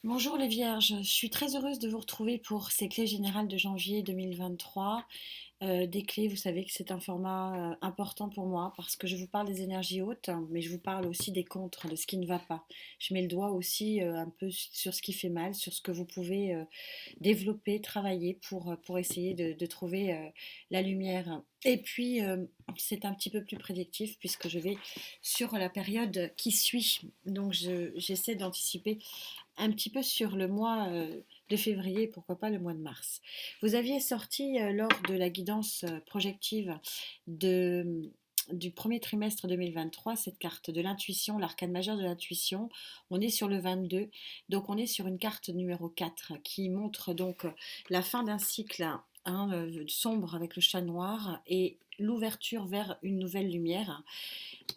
Bonjour les Vierges, je suis très heureuse de vous retrouver pour ces clés générales de janvier 2023. Des clés, vous savez que c'est un format important pour moi parce que je vous parle des énergies hautes, mais je vous parle aussi des contres, de ce qui ne va pas. Je mets le doigt aussi un peu sur ce qui fait mal, sur ce que vous pouvez développer, travailler pour essayer de trouver la lumière. Et puis, c'est un petit peu plus prédictif puisque je vais sur la période qui suit. Donc, j'essaie d'anticiper un petit peu sur le mois de février, pourquoi pas le mois de mars. Vous aviez sorti lors de la guidance projective de, du premier trimestre 2023 cette carte de l'intuition, l'arcane majeur de l'intuition. On est sur le 22, donc on est sur une carte numéro 4 qui montre donc la fin d'un cycle sombre avec le chat noir et l'ouverture vers une nouvelle lumière.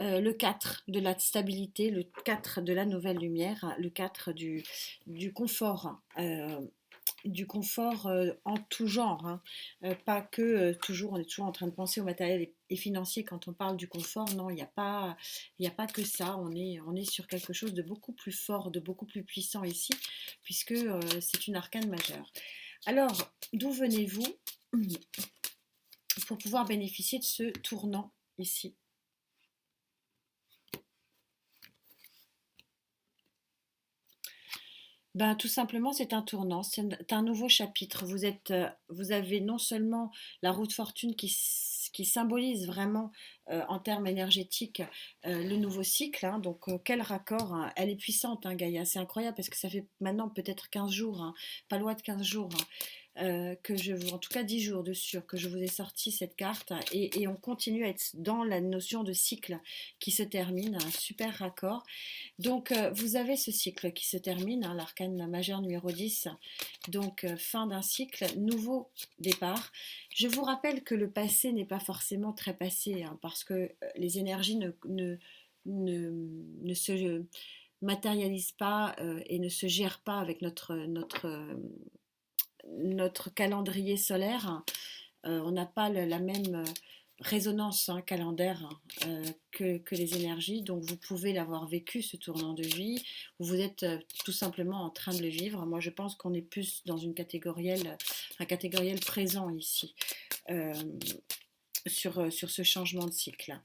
Le 4 de la stabilité, le 4 de la nouvelle lumière, le 4 du confort. Du confort en tout genre, hein. Pas que toujours, on est toujours en train de penser au matériel et financier quand on parle du confort. Non, il y a pas que ça. On est sur quelque chose de beaucoup plus fort, de beaucoup plus puissant ici, puisque c'est une arcane majeure. Alors, d'où venez-vous pour pouvoir bénéficier de ce tournant ici? Ben, tout simplement, c'est un tournant, c'est un nouveau chapitre. Vous avez non seulement la roue de fortune qui symbolise vraiment en termes énergétiques le nouveau cycle, hein, donc quel raccord, hein. Elle est puissante, hein, Gaïa, c'est incroyable parce que ça fait maintenant peut-être 15 jours, hein, pas loin de 15 jours, hein, en tout cas 10 jours de sûr, que je vous ai sorti cette carte et on continue à être dans la notion de cycle qui se termine, un super raccord. Donc, vous avez ce cycle qui se termine, hein, l'arcane majeur numéro 10. Donc, fin d'un cycle, nouveau départ. Je vous rappelle que le passé n'est pas forcément très passé, hein, parce que les énergies ne, ne se matérialisent pas et ne se gèrent pas avec notre calendrier solaire. On n'a pas la même résonance calendaire que les énergies. Donc vous pouvez l'avoir vécu, ce tournant de vie, ou vous êtes tout simplement en train de le vivre. Moi je pense qu'on est plus dans un catégoriel présent ici, euh, sur ce changement de cycle.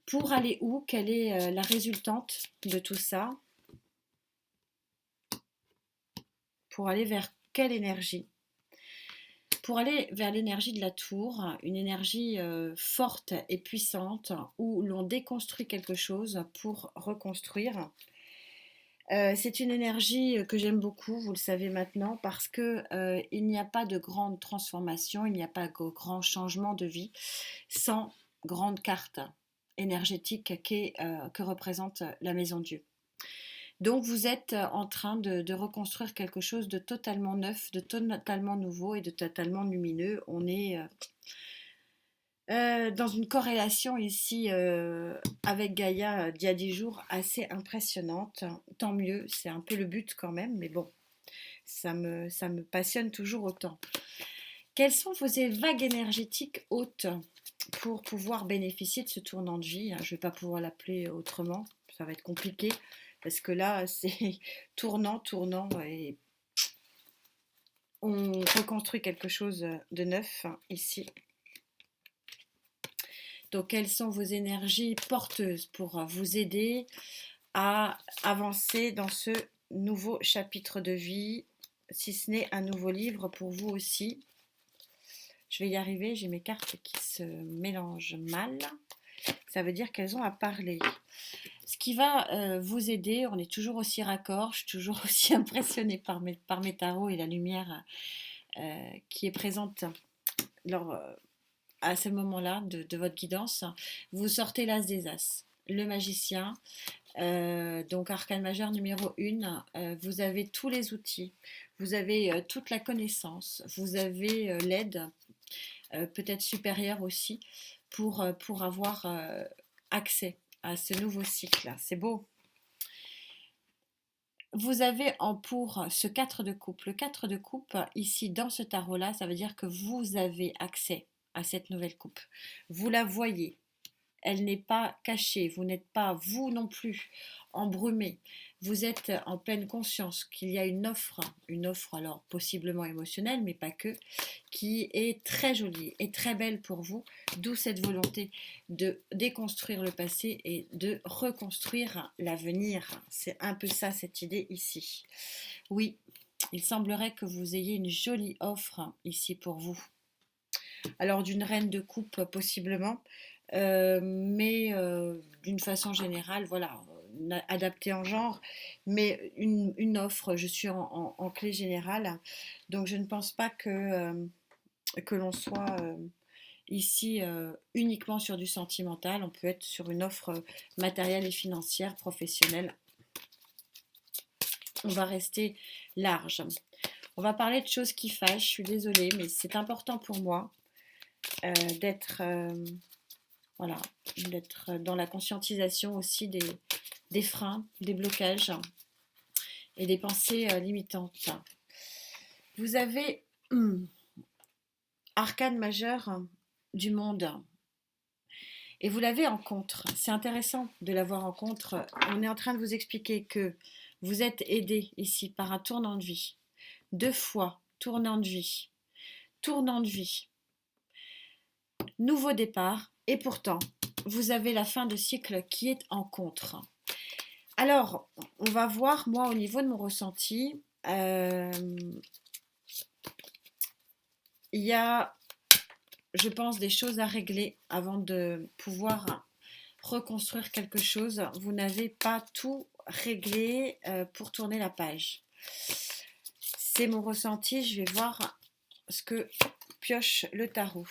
Pour aller où? Quelle est la résultante de tout ça? Pour aller vers quelle énergie? Pour aller vers l'énergie de la tour, une énergie forte et puissante où l'on déconstruit quelque chose pour reconstruire. C'est une énergie que j'aime beaucoup, vous le savez maintenant, parce que il n'y a pas de grande transformation, il n'y a pas de grand changement de vie sans grande carte énergétique que représente la maison Dieu. Donc vous êtes en train de reconstruire quelque chose de totalement neuf, de totalement nouveau et de totalement lumineux. On est dans une corrélation ici avec Gaïa d'il y a 10 jours assez impressionnante. Tant mieux, c'est un peu le but quand même, mais bon, ça me passionne toujours autant. Quelles sont vos vagues énergétiques hautes pour pouvoir bénéficier de ce tournant de vie? Je ne vais pas pouvoir l'appeler autrement, ça va être compliqué parce que là, c'est tournant, tournant et on reconstruit quelque chose de neuf ici. Donc, quelles sont vos énergies porteuses pour vous aider à avancer dans ce nouveau chapitre de vie, si ce n'est un nouveau livre pour vous aussi? Je vais y arriver, j'ai mes cartes qui se mélangent mal. Ça veut dire qu'elles ont à parler. Ce qui va vous aider, on est toujours aussi raccord, je suis toujours aussi impressionnée par mes tarots et la lumière qui est présente lors, à ce moment-là de votre guidance. Vous sortez l'as des as, le magicien, donc arcane majeur numéro 1, vous avez tous les outils, vous avez toute la connaissance, vous avez l'aide, peut-être supérieure aussi, pour avoir accès à ce nouveau cycle. C'est beau. Vous avez en pour ce 4 de coupe. Le 4 de coupe, ici dans ce tarot-là, ça veut dire que vous avez accès à cette nouvelle coupe. Vous la voyez. elle n'est pas cachée, vous n'êtes pas, vous non plus, embrumé. Vous êtes en pleine conscience qu'il y a une offre alors possiblement émotionnelle, mais pas que, qui est très jolie et très belle pour vous, d'où cette volonté de déconstruire le passé et de reconstruire l'avenir. C'est un peu ça cette idée ici. Oui, il semblerait que vous ayez une jolie offre ici pour vous. Alors d'une reine de coupe possiblement, mais d'une façon générale, voilà, adaptée en genre, mais une offre, je suis en clé générale, donc je ne pense pas que l'on soit ici uniquement sur du sentimental, on peut être sur une offre matérielle et financière, professionnelle. On va rester large. On va parler de choses qui fâchent, je suis désolée, mais c'est important pour moi d'être voilà, d'être dans la conscientisation aussi des freins, des blocages et des pensées limitantes. Vous avez arcane majeur du monde et vous l'avez en contre. C'est intéressant de l'avoir en contre. On est en train de vous expliquer que vous êtes aidé ici par un tournant de vie. 2 fois tournant de vie. Tournant de vie. Nouveau départ et pourtant vous avez la fin de cycle qui est en contre. Alors, on va voir, moi, au niveau de mon ressenti, il y a, je pense, des choses à régler avant de pouvoir reconstruire quelque chose. Vous n'avez pas tout réglé pour tourner la page. C'est mon ressenti, je vais voir ce que pioche le tarot.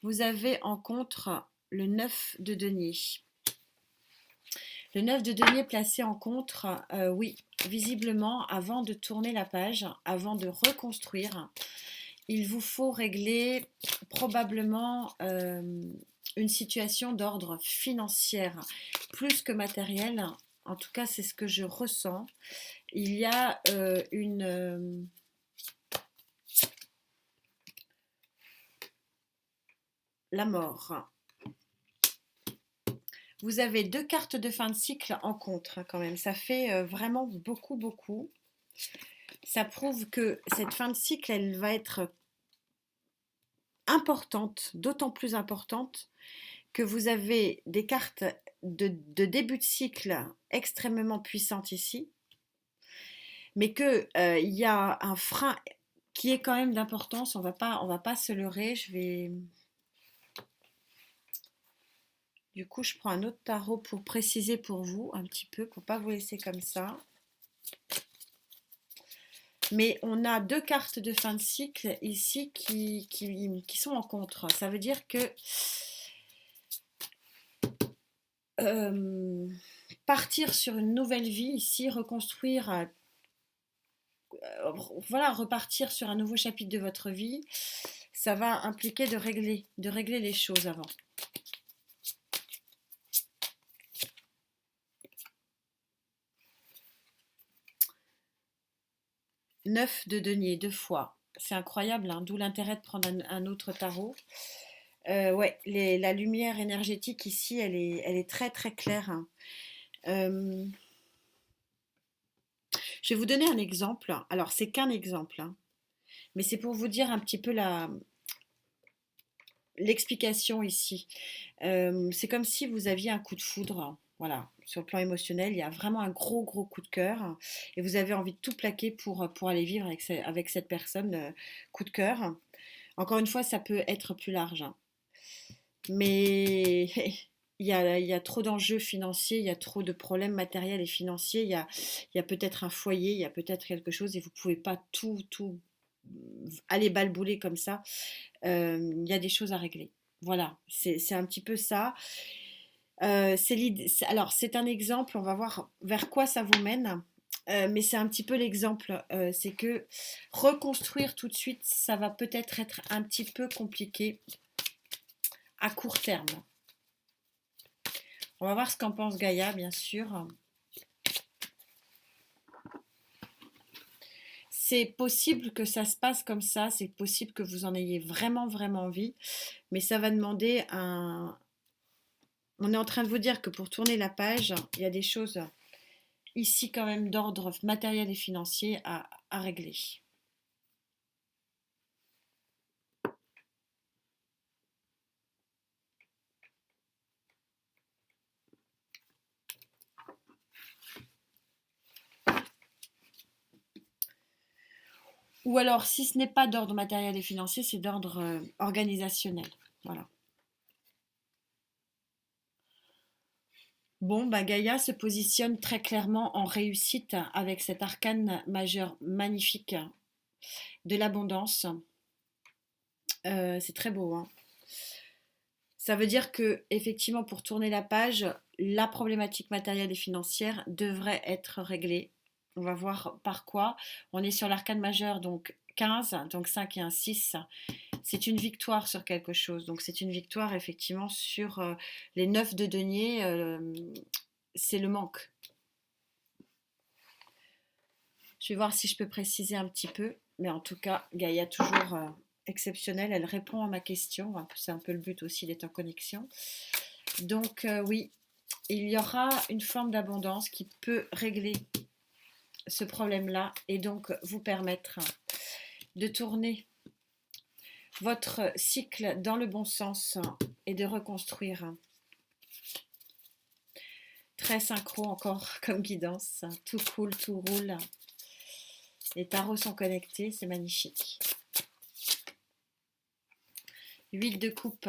Vous avez en contre le 9 de denier. Le 9 de denier placé en contre, oui, visiblement, avant de tourner la page, avant de reconstruire, il vous faut régler probablement une situation d'ordre financier, plus que matériel. En tout cas, c'est ce que je ressens. Il y a la mort. Vous avez 2 cartes de fin de cycle en contre quand même. Ça fait vraiment beaucoup, beaucoup. Ça prouve que cette fin de cycle, elle va être importante, d'autant plus importante que vous avez des cartes de début de cycle extrêmement puissantes ici, mais qu'il y a un frein qui est quand même d'importance. On va pas se leurrer. Du coup, je prends un autre tarot pour préciser pour vous un petit peu, pour pas vous laisser comme ça. Mais on a 2 cartes de fin de cycle ici qui sont en contre. Ça veut dire que partir sur une nouvelle vie ici, reconstruire, voilà, repartir sur un nouveau chapitre de votre vie, ça va impliquer de régler les choses avant. Neuf de denier, 2 fois. C'est incroyable, hein, d'où l'intérêt de prendre un autre tarot. Ouais, la lumière énergétique ici, elle est très très claire, hein. Je vais vous donner un exemple. Alors, c'est qu'un exemple, hein, mais c'est pour vous dire un petit peu l'explication ici. C'est comme si vous aviez un coup de foudre. Voilà, sur le plan émotionnel, il y a vraiment un gros gros coup de cœur et vous avez envie de tout plaquer pour aller vivre avec cette personne, coup de cœur. Encore une fois, ça peut être plus large, hein. Mais il y a trop d'enjeux financiers, il y a trop de problèmes matériels et financiers, il y a peut-être un foyer, il y a peut-être quelque chose et vous ne pouvez pas tout aller balbouler comme ça. Il y a des choses à régler. Voilà, c'est un petit peu ça. Alors, c'est un exemple, on va voir vers quoi ça vous mène. Mais c'est un petit peu l'exemple, c'est que reconstruire tout de suite, ça va peut-être être un petit peu compliqué à court terme. On va voir ce qu'en pense Gaïa, bien sûr. C'est possible que ça se passe comme ça, c'est possible que vous en ayez vraiment, vraiment envie, mais ça va demander on est en train de vous dire que pour tourner la page, il y a des choses ici quand même d'ordre matériel et financier à régler. Ou alors, si ce n'est pas d'ordre matériel et financier, c'est d'ordre organisationnel. Voilà. Bon, bah Gaïa se positionne très clairement en réussite avec cet arcane majeur magnifique de l'abondance. C'est très beau, hein. Ça veut dire que, effectivement, pour tourner la page, la problématique matérielle et financière devrait être réglée. On va voir par quoi. On est sur l'arcane majeur, donc 15, donc 5 et un 6. C'est une victoire sur quelque chose. Donc c'est une victoire, effectivement, sur les 9 de denier. C'est le manque. Je vais voir si je peux préciser un petit peu. Mais en tout cas, Gaïa, toujours exceptionnelle. Elle répond à ma question. C'est un peu le but aussi d'être en connexion. Donc oui, il y aura une forme d'abondance qui peut régler ce problème-là et donc vous permettre de tourner votre cycle dans le bon sens et de reconstruire. Très synchro encore comme guidance. Tout coule, tout roule. Les tarots sont connectés, c'est magnifique. 8 de coupe.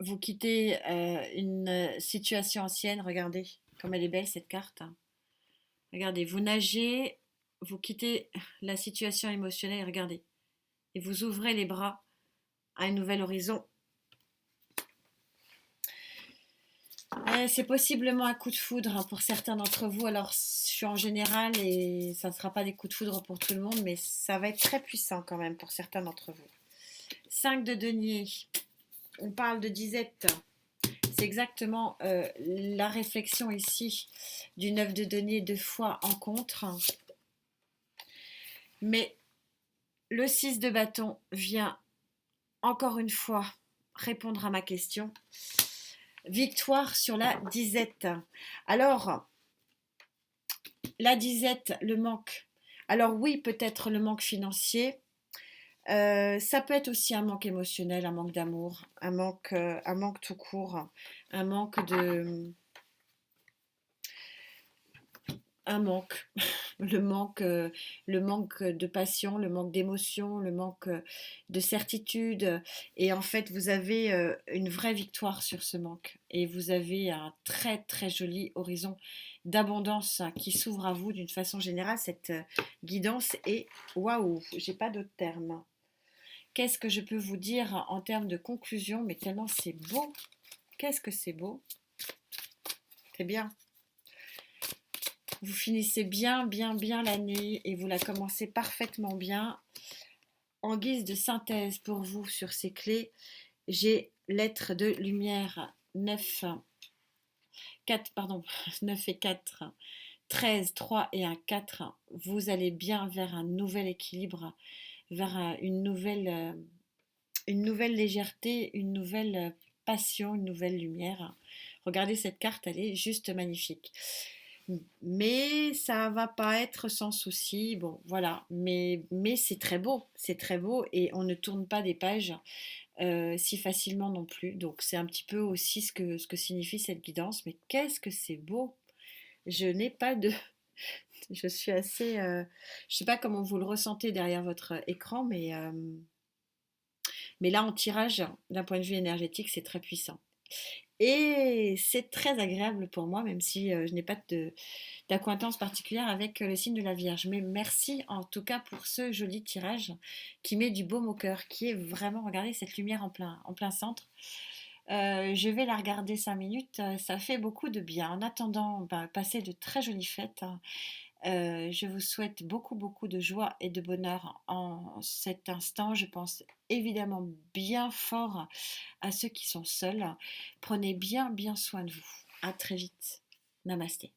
Vous quittez une situation ancienne. Regardez comme elle est belle cette carte. Regardez, vous nagez, vous quittez la situation émotionnelle. Regardez. Et vous ouvrez les bras à un nouvel horizon. C'est possiblement un coup de foudre pour certains d'entre vous. Alors, je suis en général et ça ne sera pas des coups de foudre pour tout le monde, mais ça va être très puissant quand même pour certains d'entre vous. 5 de denier. On parle de disette. C'est exactement la réflexion ici du 9 de denier, 2 fois en contre. Mais le 6 de bâton vient encore une fois répondre à ma question. Victoire sur la disette. Alors, la disette, le manque. Alors oui, peut-être le manque financier. Ça peut être aussi un manque émotionnel, un manque d'amour, un manque tout court, un manque de... Un manque. Le manque de passion, le manque d'émotion, le manque de certitude. Et en fait, vous avez une vraie victoire sur ce manque. Et vous avez un très très joli horizon d'abondance qui s'ouvre à vous d'une façon générale. Cette guidance est waouh, j'ai pas d'autres termes. Qu'est-ce que je peux vous dire en termes de conclusion? Mais tellement c'est beau. Qu'est-ce que c'est beau. C'est bien. Vous finissez bien l'année et vous la commencez parfaitement bien. En guise de synthèse pour vous sur ces clés, j'ai l'être de lumière 9, 4, pardon, 9 et 4, 13, 3 et un 4. Vous allez bien vers un nouvel équilibre, vers une nouvelle légèreté, une nouvelle passion, une nouvelle lumière. Regardez cette carte, elle est juste magnifique. Mais ça va pas être sans souci. Bon, voilà. Mais c'est très beau et on ne tourne pas des pages si facilement non plus. Donc c'est un petit peu aussi ce que signifie cette guidance. Mais qu'est-ce que c'est beau! Je n'ai pas de, je suis assez, je sais pas comment vous le ressentez derrière votre écran, mais là en tirage, d'un point de vue énergétique, c'est très puissant. Et c'est très agréable pour moi, même si je n'ai pas d'acquaintance particulière avec le signe de la Vierge. Mais merci en tout cas pour ce joli tirage qui met du baume au cœur, qui est vraiment, regardez cette lumière en plein centre. Je vais la regarder 5 minutes, ça fait beaucoup de bien. En attendant, passez de très jolies fêtes. Je vous souhaite beaucoup de joie et de bonheur en cet instant. Je pense évidemment bien fort à ceux qui sont seuls. Prenez bien soin de vous. À très vite. Namasté.